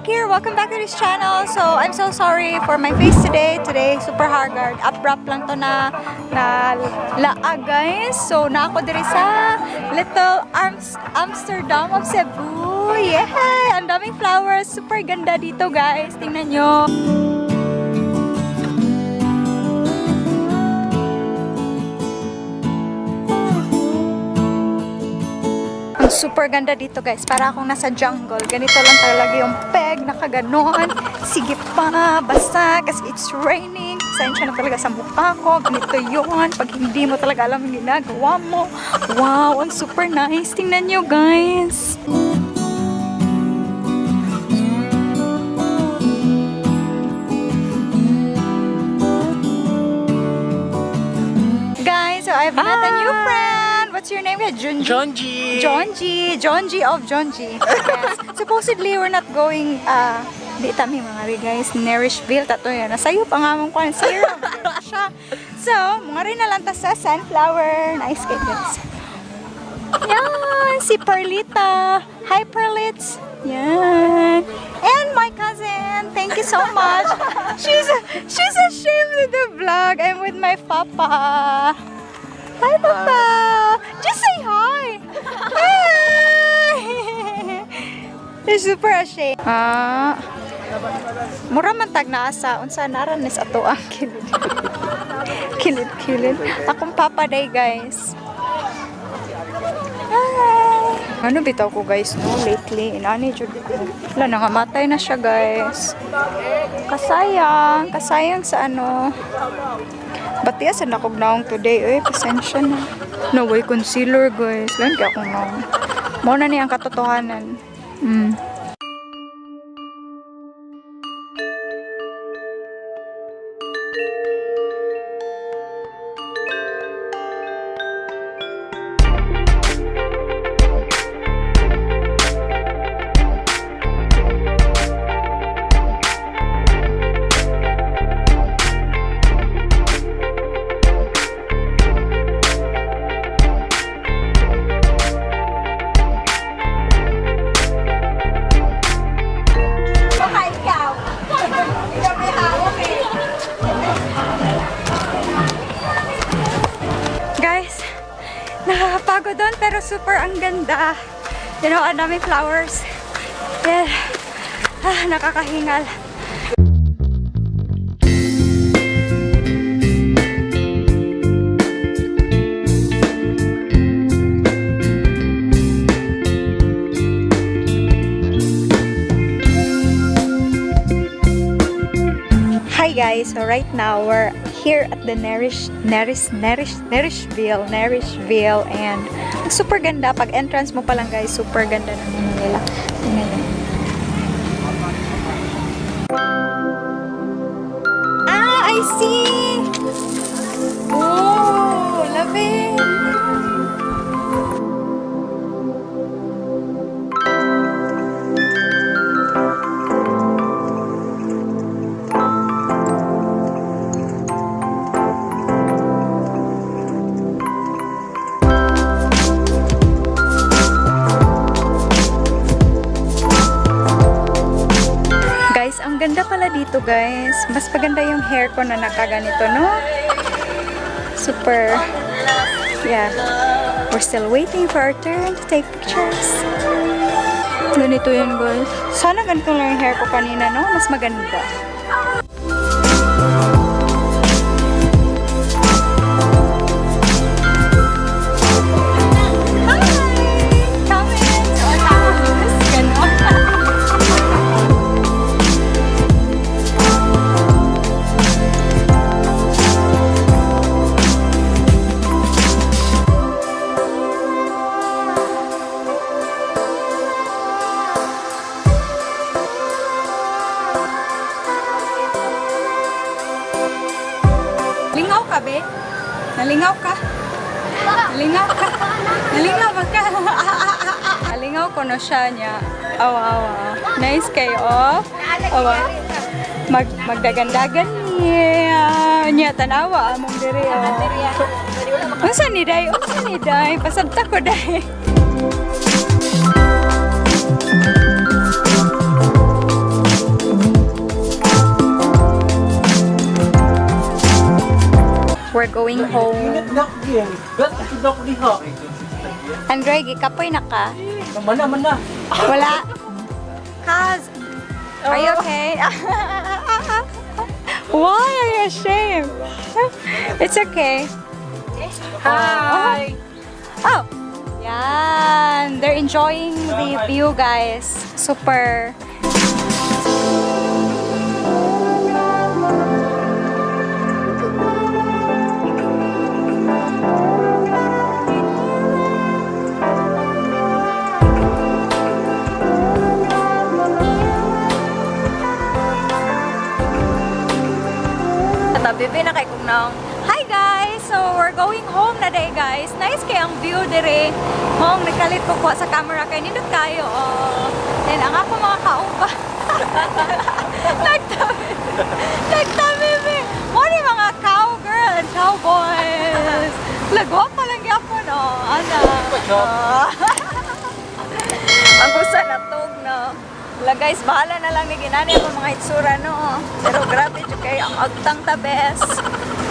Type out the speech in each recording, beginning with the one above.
Here, welcome back to this channel. So I'm so sorry for my face today. Today super haggard. Abrupt lang to na laa guys. So na ako diri sa little Amsterdam of Cebu. Yeah! Ang daming flowers. Super ganda dito guys. Tingnan nyo. Super ganda dito guys, para akong nasa jungle. Ganito lang talaga yung peg, nakaganon. Sige pa, basta kasi it's raining. Sensya na talaga sa mukha ko. Ganito yun, pag hindi mo talaga alam yung ginagawa mo. Wow, ang super nice. Tingnan nyo guys. Guys, so I've met a new friend. What's your name? Jonji. Jonji of Jonji. Yes. Supposedly, we're not going, di tami mga guys, Nerisville, tato yan. Nasayo pa nga mong kwan, Sirao. So, mga rin na lang ta sa sunflower. Nice kay guys. Yan, si Perlita. Hi, Perlits. Yan. And my cousin. Thank you so much. She's ashamed of the vlog. I'm with my papa. Hi, Papa! Just say hi! Hi! They're super ashamed. Mura man tag naasa. Unsa naranis ato ang kilid. Kilid. Akong Papa day, guys. Hi! Ano bitaw ko, guys, no? Lately, inani jud ko. Wala, nangamatay na siya, guys. Kasayang sa ano. Batiya sa nakognaong today, pasensya na. Naway concealer guys. Lan kaya akong naong. Muna niya ang katotohanan. Nakakapagod doon pero super ang ganda. You know, ang daming flowers. Yeah. Nakakahingal. Hi guys, so right now we're here at the Nerisville and super ganda. Pag entrance mo pa lang guys, super ganda naman nila. Tingnan nyo. I see! Oh, love it! Ang ganda pala dito guys. Mas maganda yung hair ko na nakaganito, no? Super. Yeah. We're still waiting for our turn to take pictures. Ganito yun guys. Sana ganito lang yung hair ko kanina, no? Mas maganda. Nalingaw ka, be? Nalingaw ka? Nalingaw ka? Nalingaw ba ka? Nalingaw ko na siya niya. Awa. Nice kayo, oh. Awa. Magdagandagan niya. Niya, tanawa, among diri, oh. Unsa ni Day? Unsa ni Day? Pasabta ko, Day. We're going home. Andre, gikapoy na ka? Mana. Wala. Kaz, are you okay? Why are you ashamed? It's okay. Hi! Oh, yan. They're enjoying the view, guys. Super. Bibi na kay kung nang. Hi guys! So we're going home na day guys. Nice kay ang view dire. Hong nagkalit ko sa camera kay nindot kayo. Oh. Then ang ako mga kaupa. Nagtabi be. Mori mga cowgirl and cowboys. Lagwa pa lang yapon oh. Ana. Ang gusto na tog no. Wala guys, bahala na lang ni ginani ako mga itsura no. Pero grabe dyan kayo, ang agtang the best.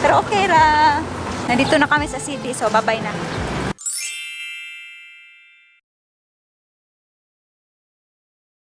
Pero okay ra. Nandito na kami sa city, so bye-bye na.